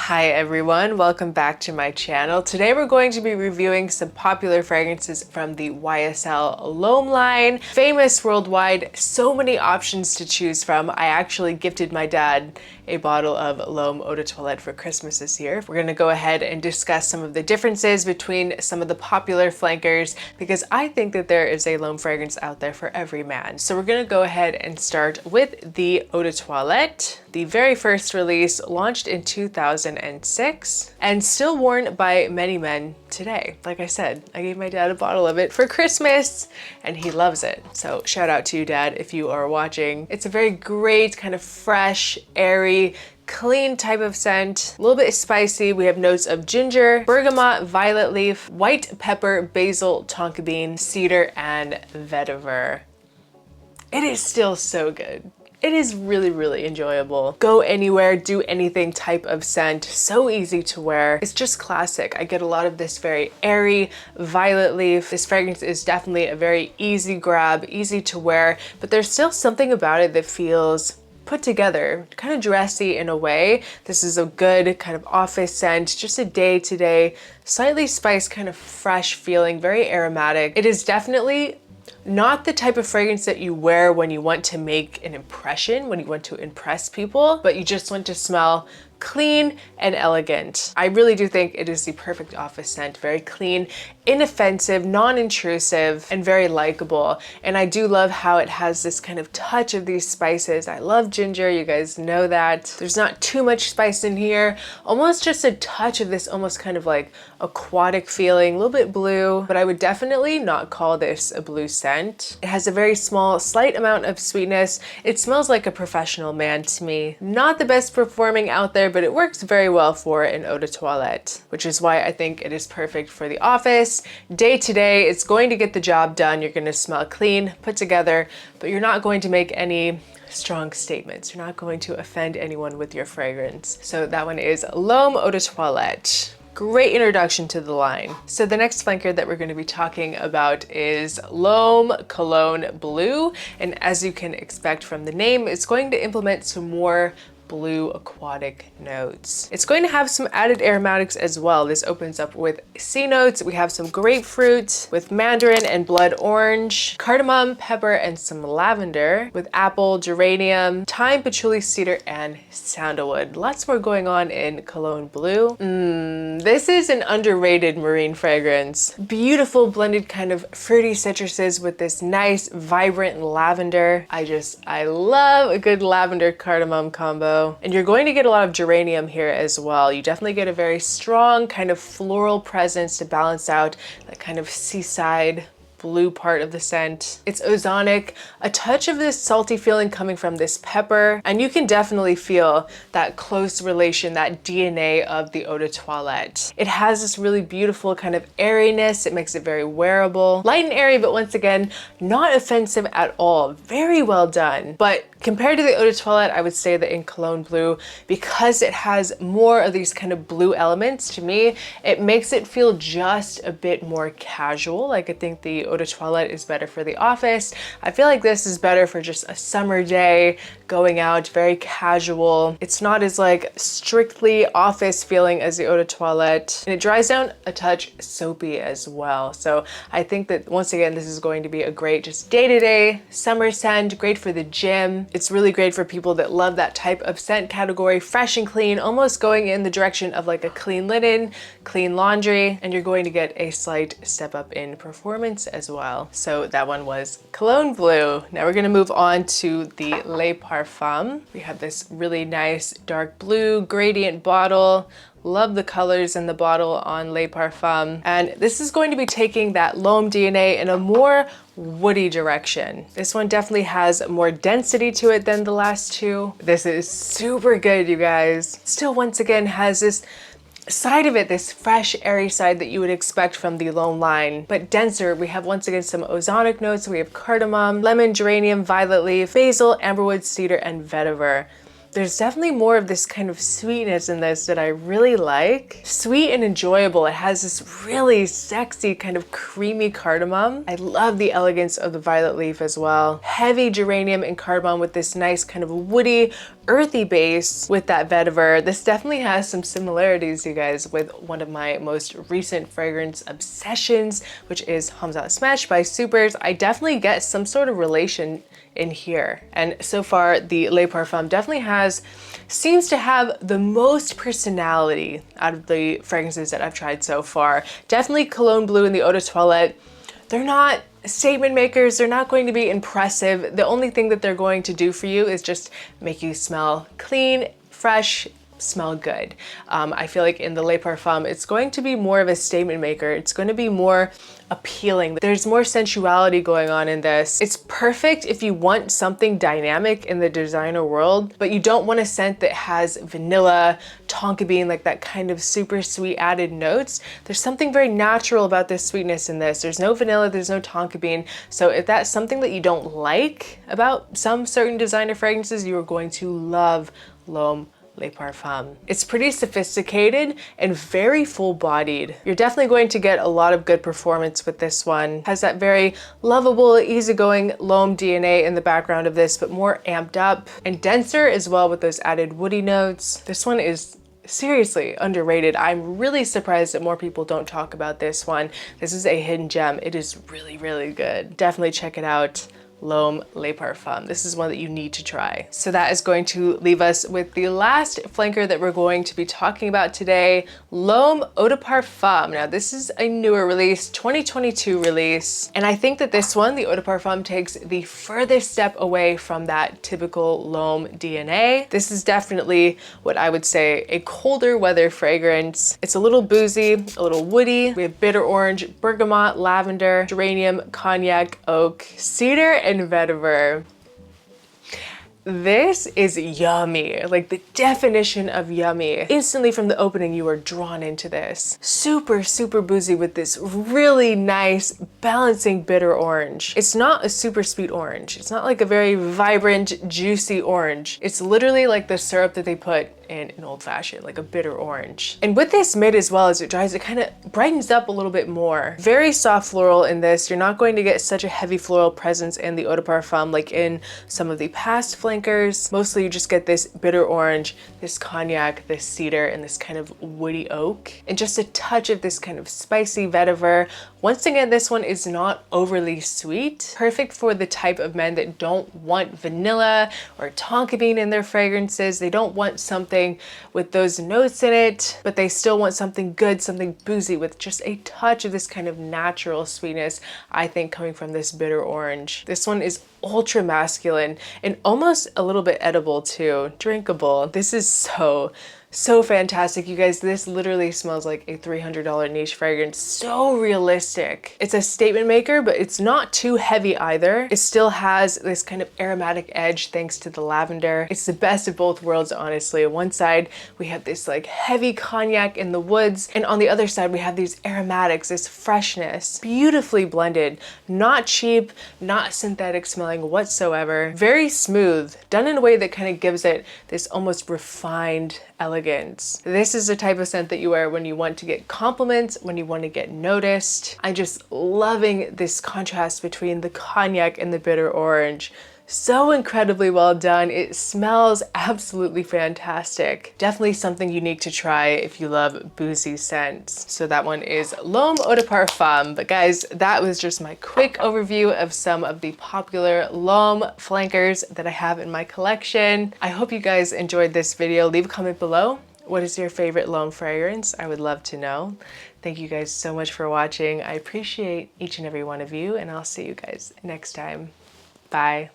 Hi everyone, welcome back to my channel. Today we're going to be reviewing some popular fragrances from the YSL L'Homme line. Famous worldwide, so many options to choose from. I actually gifted my dad a bottle of L'Homme Eau de Toilette for Christmas this year. We're gonna go ahead and discuss some of the differences between some of the popular flankers because I think that there is a L'Homme fragrance out there for every man. So we're gonna go ahead and start with the Eau de Toilette. The very first release launched in 2006 and still worn by many men today. Like I said, I gave my dad a bottle of it for Christmas and he loves it. So shout out to you, Dad, if you are watching. It's a very great kind of fresh, airy, clean type of scent, a little bit spicy. We have notes of ginger, bergamot, violet leaf, white pepper, basil, tonka bean, cedar, and vetiver. It is still so good. It is really, really enjoyable. Go anywhere, do anything type of scent. So easy to wear. It's just classic. I get a lot of this very airy violet leaf. This fragrance is definitely a very easy grab, easy to wear, but there's still something about it that feels put together, kind of dressy in a way. This is a good kind of office scent, just a day-to-day, slightly spiced, kind of fresh feeling, very aromatic. It is definitely not the type of fragrance that you wear when you want to make an impression, when you want to impress people, but you just want to smell clean and elegant. I really do think it is the perfect office scent. Very clean, inoffensive, non-intrusive, and very likable. And I do love how it has this kind of touch of these spices. I love ginger, you guys know that. There's not too much spice in here. Almost just a touch of this almost kind of like aquatic feeling, a little bit blue, but I would definitely not call this a blue scent. It has a very small, slight amount of sweetness. It smells like a professional man to me. Not the best performing out there, but it works very well for an eau de toilette, which is why I think it is perfect for the office. Day to day, it's going to get the job done. You're going to smell clean, put together, but you're not going to make any strong statements. You're not going to offend anyone with your fragrance. So that one is L'Homme Eau de Toilette. Great introduction to the line. So the next flanker that we're going to be talking about is L'Homme Cologne Bleue. And as you can expect from the name, it's going to implement some more blue aquatic notes. It's going to have some added aromatics as well. This opens up with C notes. We have some grapefruit with mandarin and blood orange, cardamom, pepper, and some lavender with apple, geranium, thyme, patchouli, cedar, and sandalwood. Lots more going on in Cologne Bleue. This is an underrated marine fragrance. Beautiful blended kind of fruity citruses with this nice vibrant lavender. I love a good lavender cardamom combo. And you're going to get a lot of geranium here as well. You definitely get a very strong kind of floral presence to balance out that kind of seaside blue part of the scent. It's ozonic, a touch of this salty feeling coming from this pepper, and you can definitely feel that close relation, that DNA of the eau de toilette. It has this really beautiful kind of airiness. It makes it very wearable, light and airy, but once again, not offensive at all. Very well done. But compared to the eau de toilette, I would say that in Cologne Bleue, because it has more of these kind of blue elements, to me, it makes it feel just a bit more casual. Like I think the eau de toilette is better for the office. I feel like this is better for just a summer day, going out, very casual. It's not as like strictly office feeling as the eau de toilette. And it dries down a touch soapy as well. So I think that once again, this is going to be a great just day-to-day summer scent, great for the gym. It's really great for people that love that type of scent category, fresh and clean, almost going in the direction of like a clean linen, clean laundry, and you're going to get a slight step up in performance as well. So that one was Cologne Bleue. Now we're gonna move on to the Le Parfum. We have this really nice dark blue gradient bottle. Love the colors in the bottle on Le Parfum. And this is going to be taking that L'Homme DNA in a more woody direction. This one definitely has more density to it than the last two. This is super good, you guys. Still, once again, has this side of it, this fresh, airy side that you would expect from the L'Homme line, but denser. We have once again some ozonic notes. We have cardamom, lemon, geranium, violet leaf, basil, amberwood, cedar, and vetiver. There's definitely more of this kind of sweetness in this that I really like. Sweet and enjoyable. It has this really sexy kind of creamy cardamom. I love the elegance of the violet leaf as well. Heavy geranium and cardamom with this nice kind of woody, earthy base with that vetiver. This definitely has some similarities, you guys, with one of my most recent fragrance obsessions, which is HOMME Smash by Supers. I definitely get some sort of relation in here. And so far, the Le Parfum definitely seems to have the most personality out of the fragrances that I've tried so far. Definitely Cologne Bleue and the Eau de Toilette. They're not statement makers. They're not going to be impressive. The only thing that they're going to do for you is just make you smell clean, fresh, smell good. I feel like in the Le Parfum, it's going to be more of a statement maker. It's going to be more appealing. There's more sensuality going on in this. It's perfect if you want something dynamic in the designer world, but you don't want a scent that has vanilla, tonka bean, like that kind of super sweet added notes. There's something very natural about this sweetness in this. There's no vanilla, there's no tonka bean. So if that's something that you don't like about some certain designer fragrances, you are going to love L'Homme Le Parfum. It's pretty sophisticated and very full-bodied. You're definitely going to get a lot of good performance with this one. Has that very lovable, easygoing L'Homme DNA in the background of this, but more amped up and denser as well with those added woody notes. This one is seriously underrated. I'm really surprised that more people don't talk about this one. This is a hidden gem. It is really, really good. Definitely check it out. L'Homme Le Parfum. This is one that you need to try. So that is going to leave us with the last flanker that we're going to be talking about today, L'Homme Eau de Parfum. Now this is a newer release, 2022 release, and I think that this one, the Eau de Parfum, takes the furthest step away from that typical L'Homme DNA. This is definitely what I would say a colder weather fragrance. It's a little boozy, a little woody. We have bitter orange, bergamot, lavender, geranium, cognac, oak, cedar, and vetiver. This is yummy, like the definition of yummy. Instantly from the opening, you are drawn into this. Super, super boozy with this really nice, balancing bitter orange. It's not a super sweet orange. It's not like a very vibrant, juicy orange. It's literally like the syrup that they put in an old fashioned, like a bitter orange. And with this mid as well as it dries, it kind of brightens up a little bit more. Very soft floral in this. You're not going to get such a heavy floral presence in the Eau de Parfum like in some of the past flankers. Mostly you just get this bitter orange, this cognac, this cedar, and this kind of woody oak, and just a touch of this kind of spicy vetiver. Once again, this one is not overly sweet. Perfect for the type of men that don't want vanilla or tonka bean in their fragrances. They don't want something with those notes in it, but they still want something good, something boozy with just a touch of this kind of natural sweetness, I think, coming from this bitter orange. This one is ultra masculine and almost a little bit edible too, drinkable. This is so fantastic, you guys. This literally smells like a $300 niche fragrance. So realistic. It's a statement maker, but it's not too heavy either. It still has this kind of aromatic edge thanks to the lavender. It's the best of both worlds, honestly. On one side, we have this like heavy cognac in the woods, and on the other side, we have these aromatics, this freshness, beautifully blended, not cheap, not synthetic smelling whatsoever. Very smooth, done in a way that kind of gives it this almost refined elegance. This is the type of scent that you wear when you want to get compliments, when you want to get noticed. I'm just loving this contrast between the cognac and the bitter orange. So incredibly well done. It smells absolutely fantastic. Definitely something unique to try if you love boozy scents. So that one is L'Homme Eau de Parfum. But guys, that was just my quick overview of some of the popular L'Homme flankers that I have in my collection. I hope you guys enjoyed this video. Leave a comment below. What is your favorite L'Homme fragrance? I would love to know. Thank you guys so much for watching. I appreciate each and every one of you, and I'll see you guys next time. Bye.